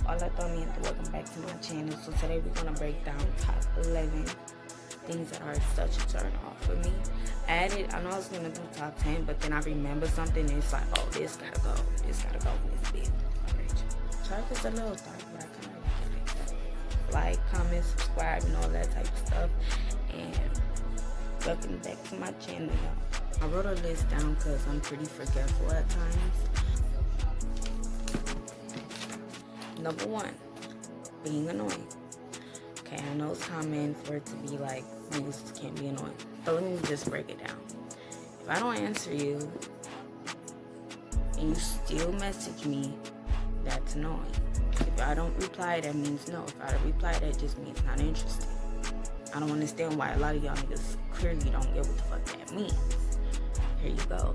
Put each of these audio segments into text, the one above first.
Hola toda mi gente, welcome back to my channel. So today we're gonna break down top 11 things that are such a turn off for me. I know I was gonna do top 10, but then I remember something and it's like, oh, this gotta go in this bit. Alright, chart is a little dark, but I kinda like it like that. Like, comment, subscribe, and all that type of stuff. And welcome back to my channel, y'all. I wrote a list down because I'm pretty forgetful at times. Number 1, being annoying. Okay, I know it's common for it to be like, niggas can't be annoying. But let me just break it down. If I don't answer you, and you still message me, that's annoying. If I don't reply, that means no. If I don't reply, that just means not interested. I don't understand why a lot of y'all niggas clearly don't get what the fuck that means. Here you go.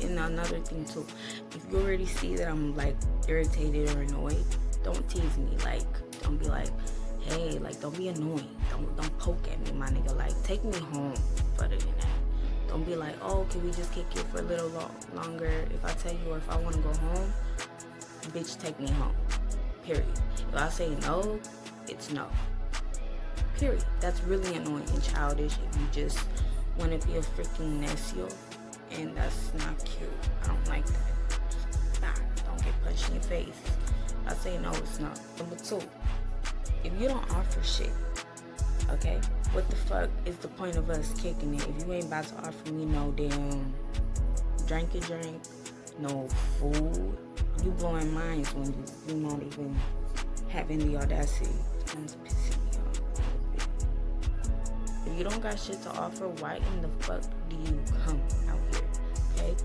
And another thing too, if you already see that I'm like irritated or annoyed, don't tease me. Like, don't be like, hey, like, don't be annoying. Don't poke at me, my nigga. Like, take me home further than that. Don't be like, oh, can we just kick it for a little longer? If I tell you or if I want to go home, bitch, take me home. Period. If I say no, it's no. Period. That's really annoying and childish if you just want to be a freaking necio. And that's not cute. I don't like that. Nah, don't get punched in your face. I say no, it's not. Number 2, if you don't offer shit, okay, what the fuck is the point of us kicking it if you ain't about to offer me no damn drink, no food? You blowing minds when you not even having the audacity. It's pissing me off. If you don't got shit to offer, why in the fuck do you come out here? Okay,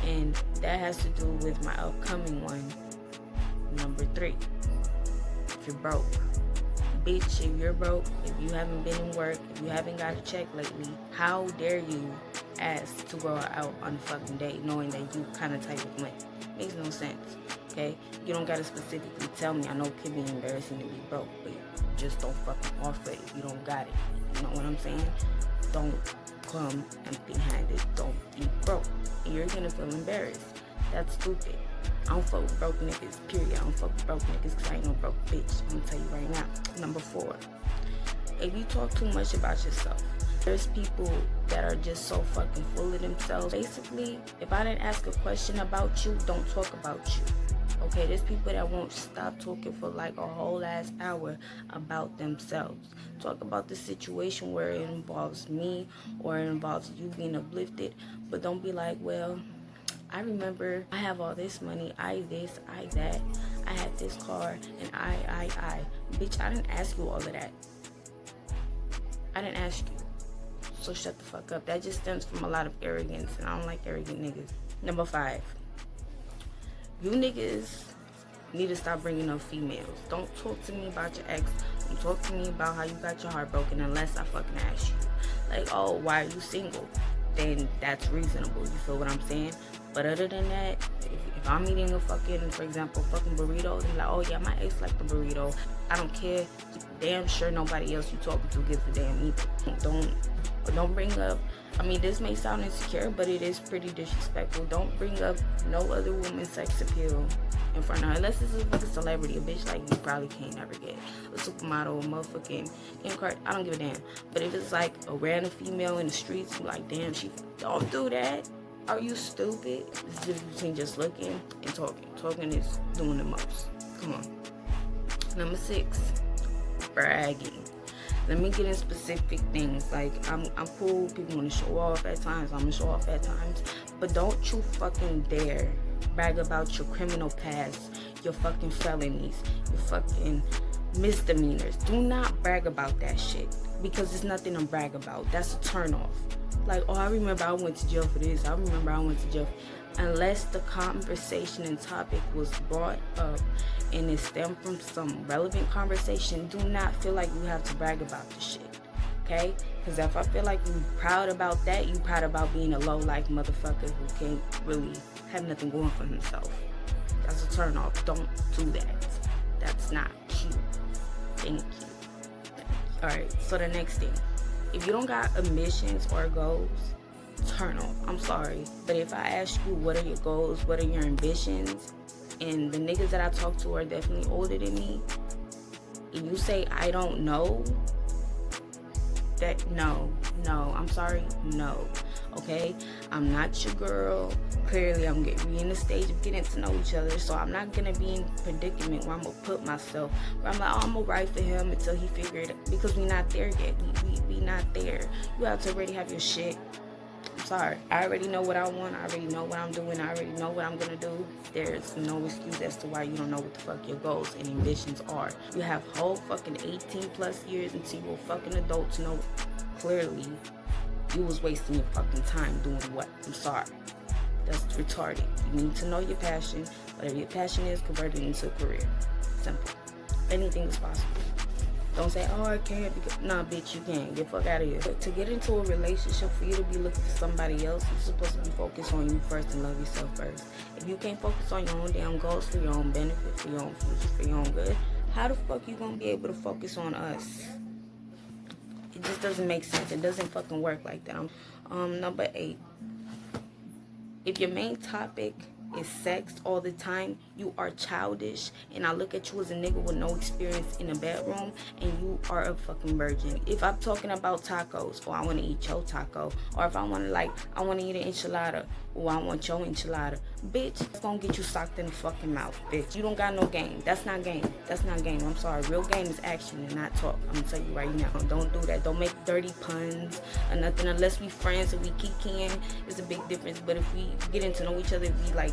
and that has to do with my upcoming one. Number 3, if you're broke, bitch, if you're broke, if you haven't been in work, if you haven't got a check lately, how dare you ask to go out on a fucking date knowing that you kind of tight with money? Makes no sense. Okay, you don't gotta specifically tell me. I know it can be embarrassing to be broke, but just don't fucking offer it if you don't got it. You know what I'm saying? Don't come empty-handed. Don't be broke. You're gonna feel embarrassed. That's stupid. I don't fuck with broke niggas, period. I don't fuck with broke niggas because I ain't no broke bitch. I'm gonna tell you right now. Number 4, if you talk too much about yourself, there's people that are just so fucking full of themselves. Basically, if I didn't ask a question about you, don't talk about you. Okay, there's people that won't stop talking for like a whole ass hour about themselves. Talk about the situation where it involves me or it involves you being uplifted, but don't be like, well, I remember I have all this money, I this, I that, I had this car, and I. Bitch, I didn't ask you all of that. I didn't ask you. So shut the fuck up. That just stems from a lot of arrogance, and I don't like arrogant niggas. Number 5, you niggas need to stop bringing up females. Don't talk to me about your ex. Don't talk to me about how you got your heart broken unless I fucking ask you. Like, oh, why are you single? Then that's reasonable. You feel what I'm saying? But other than that, if I'm eating a fucking, for example, fucking burrito, and like, oh yeah, my ex liked the burrito. I don't care. Damn sure nobody else you talking to gives a damn either. Don't bring up, I mean, this may sound insecure, but it is pretty disrespectful. Don't bring up no other woman's sex appeal in front of her. Unless it's a fucking celebrity, a bitch like you probably can't ever get. A supermodel, a motherfucking Kim Kardashian, I don't give a damn. But if it's like a random female in the streets, you like, damn, don't do that. Are you stupid? It's the difference between just looking and talking. Talking is doing the most. Come on. Number 6, bragging. Let me get in specific things. Like, I'm cool. People want to show off at times. I'm going to show off at times. But don't you fucking dare brag about your criminal past, your fucking felonies, your fucking misdemeanors. Do not brag about that shit. Because there's nothing to brag about. That's a turnoff. Like, oh, I remember I went to jail for this. I remember I went to jail. Unless the conversation and topic was brought up and it stemmed from some relevant conversation, do not feel like you have to brag about the shit. Okay? Because if I feel like you're proud about that, you're proud about being a low-life motherfucker who can't really have nothing going for himself. That's a turn off. Don't do that. That's not cute. Thank you. Alright, so the next thing. If you don't got ambitions or goals, turn off. I'm sorry. But if I ask you what are your goals, what are your ambitions, and the niggas that I talk to are definitely older than me, and you say I don't know, that no, I'm sorry, no. Okay, I'm not your girl. Clearly, we in the stage of getting to know each other, so I'm not gonna be in a predicament where I'm gonna put myself where I'm like, oh, I'm gonna write for him until he figure it out, because we not there yet. We not there. You have to already have your shit. I'm sorry. I already know what I want. I already know what I'm doing. I already know what I'm gonna do. There's no excuse as to why you don't know what the fuck your goals and ambitions are. You have whole fucking 18 plus years until you're fucking adults know clearly you was wasting your fucking time doing what? I'm sorry. That's retarded. You need to know your passion. Whatever your passion is, convert it into a career. Simple. Anything is possible. Don't say, oh, I can't. Nah, bitch, you can't. Get the fuck out of here. But to get into a relationship, for you to be looking for somebody else, you're supposed to be focused on you first and love yourself first. If you can't focus on your own damn goals for your own benefit, for your own future, for your own good, how the fuck you gonna be able to focus on us? It just doesn't make sense. It doesn't fucking work like that. Number 8. If your main topic is sex all the time, you are childish, and I look at you as a nigga with no experience in a bedroom, and you are a fucking virgin. If I'm talking about tacos, or I want to eat your taco, or if I want to eat an enchilada, or I want your enchilada, bitch, it's gonna get you socked in the fucking mouth, bitch. You don't got no game. That's not game. That's not game. I'm sorry. Real game is action and not talk. I'm gonna tell you right now. Don't do that. Don't make dirty puns or nothing unless we friends and we kikiing. It's a big difference. But if we getting to know each other, if we like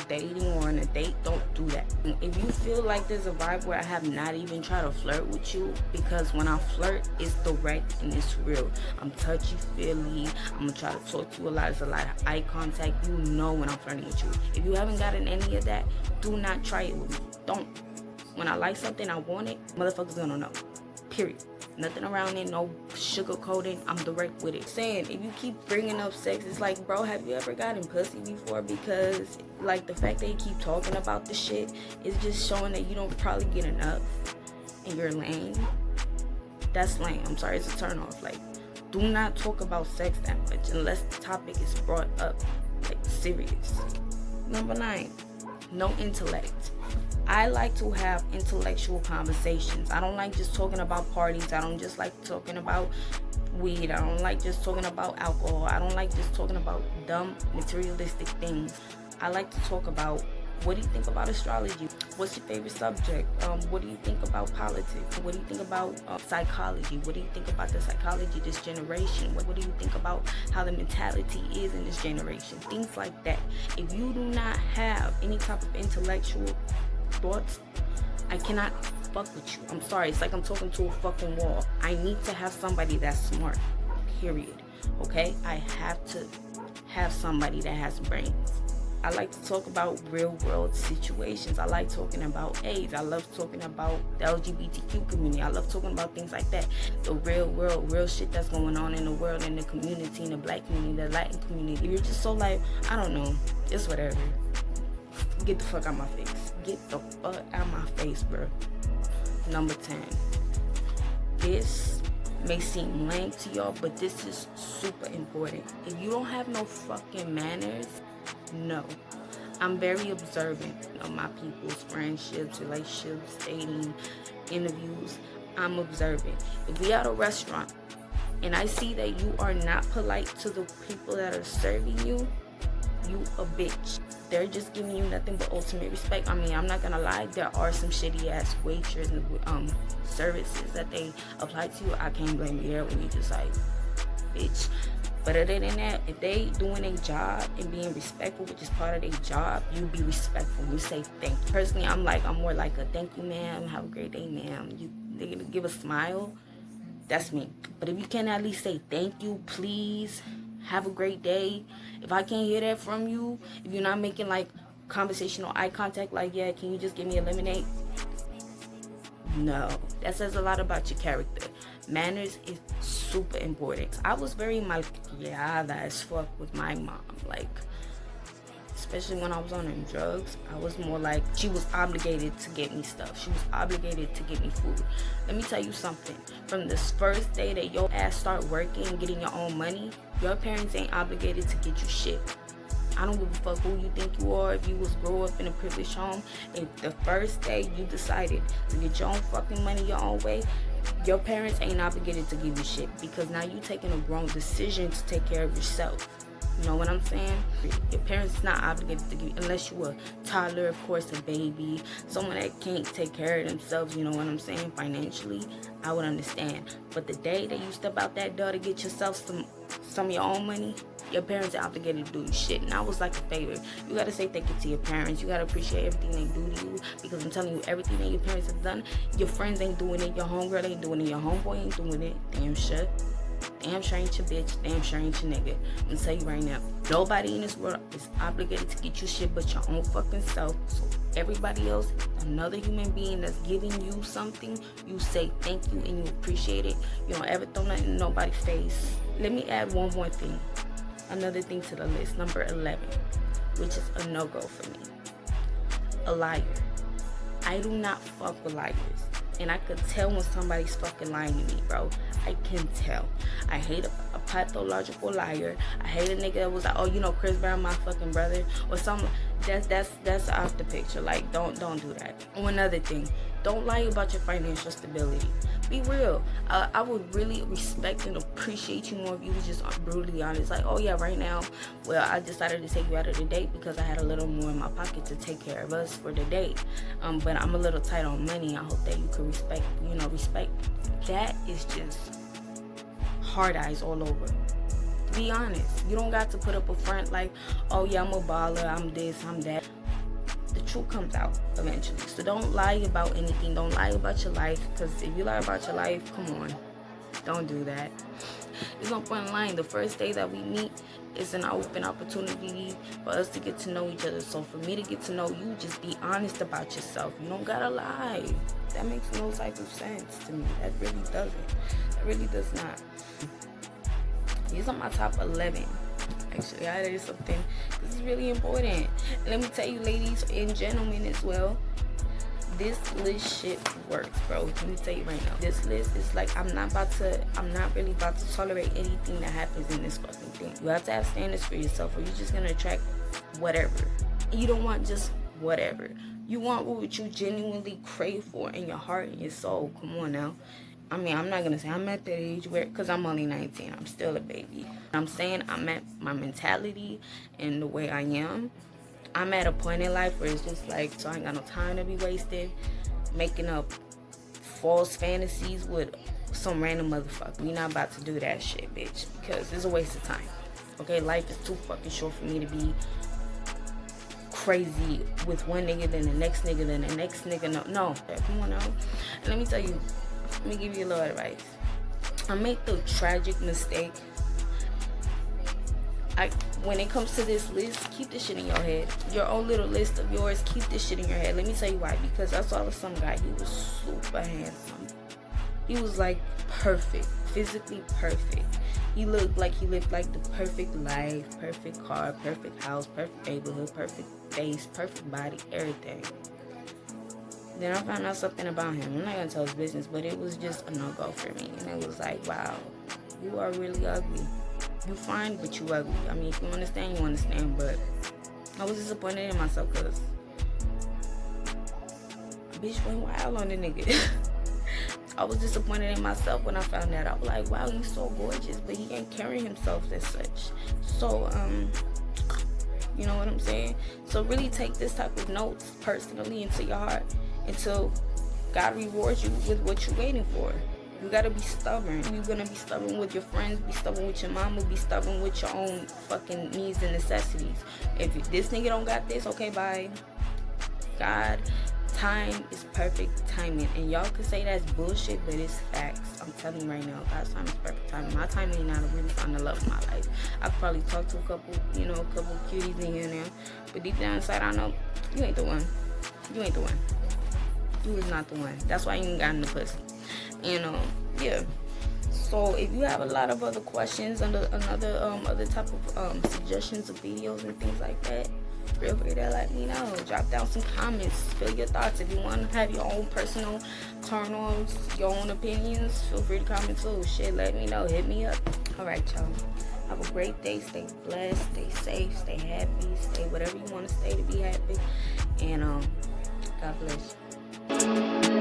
dating or on a date, don't do that. If you feel like there's a vibe where I have not even tried to flirt with you, because when I flirt, it's direct and it's real. I'm touchy-feely. I'm gonna try to talk to you a lot. There's a lot of eye contact. You know when I'm flirting with you. If you haven't gotten any of that, do not try it with me. Don't. When I like something, I want it, motherfuckers gonna know. Period. Nothing around it, no sugarcoating. I'm direct with it. Saying, if you keep bringing up sex, it's like, bro, have you ever gotten pussy before? Because, like, the fact that you keep talking about the shit is just showing that you don't probably get enough and you're lame. That's lame. I'm sorry, it's a turn off. Like, do not talk about sex that much unless the topic is brought up, like, serious. Number 9, no intellect. I like to have intellectual conversations. I don't like just talking about parties. I don't just like talking about weed. I don't like just talking about alcohol. I don't like just talking about dumb materialistic things. I like to talk about, what do you think about astrology? What's your favorite subject? What do you think about politics? What do you think about psychology? What do you think about the psychology of this generation? What do you think about how the mentality is in this generation? Things like that. If you do not have any type of intellectual thoughts, I cannot fuck with you. I'm sorry. It's like I'm talking to a fucking wall. I need to have somebody that's smart. Period. Okay? I have to have somebody that has brains. I like to talk about real world situations. I like talking about AIDS. I love talking about the LGBTQ community. I love talking about things like that. The real world, real shit that's going on in the world, in the community, in the black community, the Latin community. You're just so like, I don't know. It's whatever. Get the fuck out my face. Get the fuck out my face, bro. Number 10. This may seem lame to y'all, but this is super important. If you don't have no fucking manners, no. I'm very observant of my people's friendships, relationships, dating, interviews. I'm observant. If we at a restaurant and I see that you are not polite to the people that are serving you, you a bitch. They're just giving you nothing but ultimate respect. I mean, I'm not gonna lie, there are some shitty ass waiters and services that they apply to you. I can't blame you there when you just like, bitch. But other than that, if they doing a job and being respectful, which is part of their job, you be respectful. You say thank you. Personally, I'm more like a thank you, ma'am. Have a great day, ma'am. They give a smile. That's me. But if you can at least say thank you, please, have a great day. If I can't hear that from you, if you're not making like conversational eye contact, like, yeah, can you just give me a lemonade? No, that says a lot about your character. Manners is super important. I was very malcriada as fuck with my mom, like, especially when I was on them drugs. I was more like, she was obligated to get me stuff. She was obligated to get me food. Let me tell you something. From this first day that your ass start working and getting your own money, your parents ain't obligated to get you shit. I don't give a fuck who you think you are. If you was grow up in a privileged home, if the first day you decided to get your own fucking money your own way, your parents ain't obligated to give you shit, because now you taking a grown decision to take care of yourself. You know what I'm saying? Your parents is not obligated to give you, unless you a toddler, of course, a baby, someone that can't take care of themselves, you know what I'm saying, financially, I would understand. But the day that you step out that door to get yourself some of your own money, your parents are obligated to do you shit. And I was like a favor. You gotta say thank you to your parents. You gotta appreciate everything they do to you, because I'm telling you, everything that your parents have done, your friends ain't doing it, your homegirl ain't doing it, your homeboy ain't doing it. Damn sure. Damn sure ain't your bitch. Damn sure ain't your nigga. I'm gonna tell you right now, nobody in this world is obligated to get you shit but your own fucking self. So everybody else, another human being that's giving you something, you say thank you and you appreciate it. You don't ever throw nothing in nobody's face. Let me add one more thing. Another thing to the list, number 11, which is a no-go for me. A liar. I do not fuck with liars. And I could tell when somebody's fucking lying to me, bro. I can tell. I hate a pathological liar. I hate a nigga that was like, oh, you know, Chris Brown, my fucking brother, or something. That's off the picture. Like, don't do that. One other thing, don't lie about your financial stability. Be real. I would really respect and appreciate you more if you was just brutally honest. Like, oh yeah, right now, well, I decided to take you out of the date because I had a little more in my pocket to take care of us for the date. But I'm a little tight on money. I hope that you could respect. That is just hard eyes all over. Be honest. You don't got to put up a front like, oh yeah, I'm a baller, I'm this, I'm that. The truth comes out eventually. So don't lie about anything. Don't lie about your life, because if you lie about your life, come on, don't do that. There's no point in lying. The first day that we meet is an open opportunity for us to get to know each other. So for me to get to know you, just be honest about yourself. You don't gotta lie. That makes no type of sense to me. That really doesn't. That really does not. These are my top 11. Actually, I did something. This is really important. And let me tell you, ladies and gentlemen as well, this list shit works, bro. Let me tell you right now. This list is like, I'm not really about to tolerate anything that happens in this fucking thing. You have to have standards for yourself, or you're just gonna attract whatever. You don't want just whatever. You want what you genuinely crave for in your heart and your soul. Come on now. I mean, I'm not going to say I'm at that age where, because I'm only 19, I'm still a baby. I'm saying I'm at my mentality and the way I am. I'm at a point in life where it's just like, so I ain't got no time to be wasted making up false fantasies with some random motherfucker. We not about to do that shit, bitch, because it's a waste of time. Okay, life is too fucking short for me to be crazy with one nigga, then the next nigga, then the next nigga. No, come on now. And let me tell you, let me give you a little advice. I made the tragic mistake. When it comes to this list, keep this shit in your head. Your own little list of yours, keep this shit in your head. Let me tell you why. Because I saw some guy, he was super handsome. He was like perfect, physically perfect. He looked like he lived like the perfect life, perfect car, perfect house, perfect neighborhood, perfect face, perfect body, everything. Then I found out something about him. I'm not gonna tell his business, but it was just a no-go for me. And it was like, wow, you are really ugly. You fine, but you ugly. I mean, if you understand, you understand. But I was disappointed in myself because bitch went wild on the nigga. I was disappointed in myself when I found that. I was like, wow, he's so gorgeous, but he ain't carrying himself as such. So, you know what I'm saying? So really take this type of notes personally into your heart until God rewards you with what you're waiting for. You gotta be stubborn. You're gonna be stubborn with your friends, be stubborn with your mama, be stubborn with your own fucking needs and necessities. If this nigga don't got this, okay, bye. God, time is perfect timing. And y'all can say that's bullshit, but it's facts. I'm telling you right now, God's time is perfect timing. My time ain't not really find the love of my life. I probably talked to a couple cuties in here now. But deep down inside, I know you ain't the one. You ain't the one. You is not the one. That's why you ain't got in the pussy. Yeah. So if you have a lot of other questions and other type of suggestions of videos and things like that, feel free to let me know. Drop down some comments. Spill your thoughts. If you want to have your own personal turn-ons, your own opinions, feel free to comment too. Shit, let me know. Hit me up. Alright, y'all. Have a great day. Stay blessed. Stay safe. Stay happy. Stay whatever you want to stay to be happy. And God bless you.